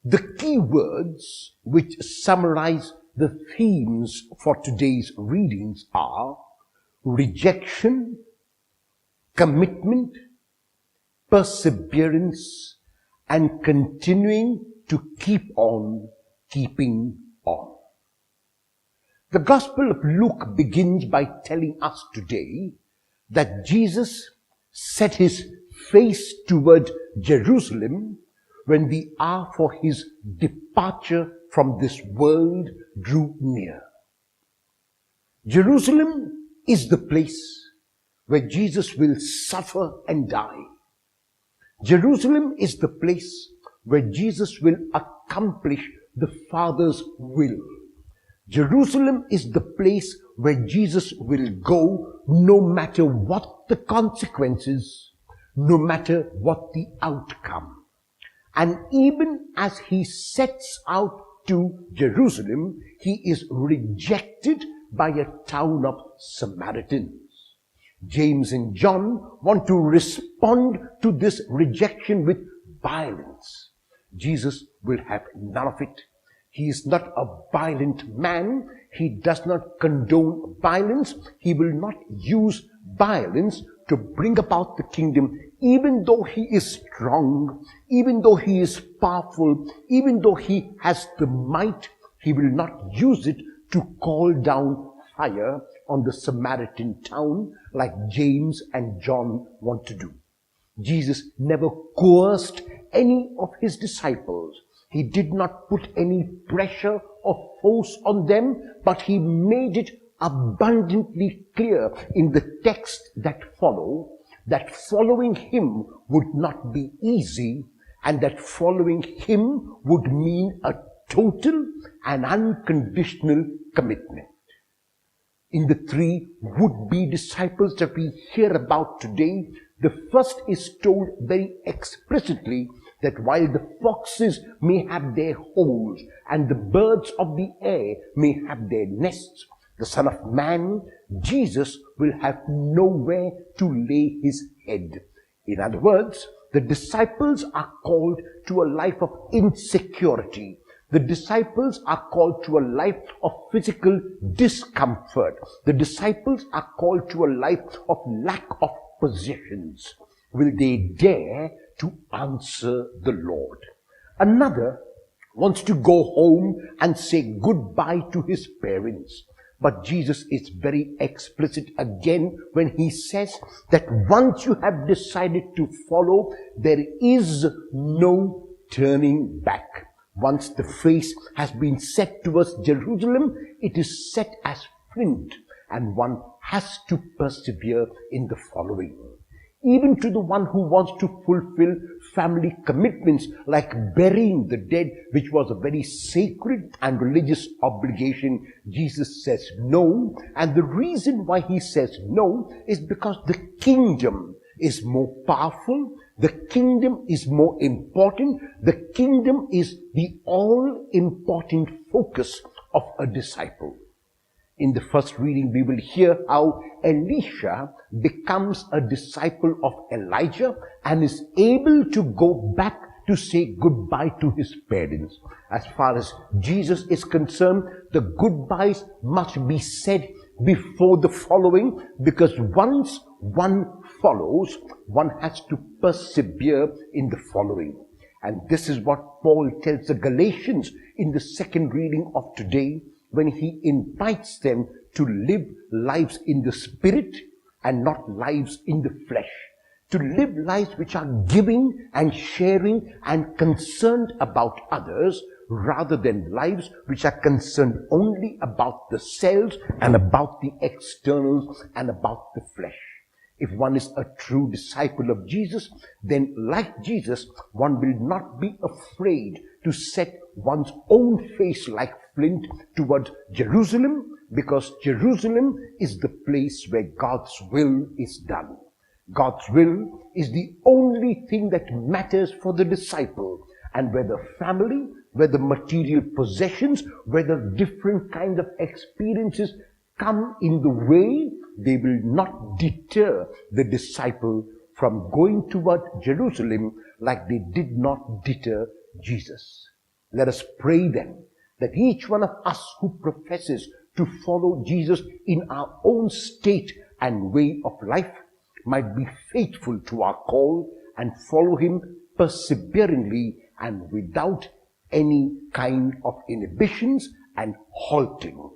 The key words which summarize the themes for today's readings are rejection, commitment, perseverance, and continuing to keep on keeping on. The Gospel of Luke begins by telling us today that Jesus set his face toward Jerusalem when the hour for his departure from this world drew near. Jerusalem is the place where Jesus will suffer and die. Jerusalem is the place where Jesus will accomplish the Father's will. Jerusalem is the place where Jesus will go no matter what the consequences, no matter what the outcome. And even as he sets out to Jerusalem, he is rejected by a town of Samaritans. James and John want to respond to this rejection with violence. Jesus will have none of it. He is not a violent man. He does not condone violence. He will not use violence to bring about the kingdom, even though he is strong, even though he is powerful, even though he has the might. He will not use it to call down fire on the Samaritan town like James and John want to do. Jesus never coerced any of his disciples. He did not put any pressure or force on them, but he made it abundantly clear in the text that follow that following him would not be easy, and that following him would mean a total and unconditional commitment. In the three would-be disciples that we hear about today, the first is told very explicitly that while the foxes may have their holes and the birds of the air may have their nests, the Son of Man, Jesus, will have nowhere to lay his head. In other words, the disciples are called to a life of insecurity. The disciples are called to a life of physical discomfort. The disciples are called to a life of lack of possessions. Will they dare to answer the Lord? Another wants to go home and say goodbye to his parents. But Jesus is very explicit again when he says that once you have decided to follow, there is no turning back. Once the face has been set towards Jerusalem, it is set as flint, and one has to persevere in the following. Even to the one who wants to fulfill family commitments like burying the dead, which was a very sacred and religious obligation, Jesus says no. And the reason why he says no is because the kingdom is more powerful, the kingdom is more important, the kingdom is the all-important focus of a disciple. In the first reading, we will hear how Elisha becomes a disciple of Elijah and is able to go back to say goodbye to his parents. As far as Jesus is concerned, the goodbyes must be said before the following, because once one follows, one has to persevere in the following. And this is what Paul tells the Galatians in the second reading of today, when he invites them to live lives in the spirit and not lives in the flesh. To live lives which are giving and sharing and concerned about others, rather than lives which are concerned only about the selves and about the externals and about the flesh. If one is a true disciple of Jesus, then like Jesus, one will not be afraid to set one's own face like flint toward Jerusalem, because Jerusalem is the place where God's will is done. God's will is the only thing that matters for the disciple, and whether family, whether material possessions, whether different kinds of experiences come in the way, they will not deter the disciple from going toward Jerusalem like they did not deter Jesus. Let us pray then that each one of us who professes to follow Jesus in our own state and way of life might be faithful to our call and follow him perseveringly and without any kind of inhibitions and halting.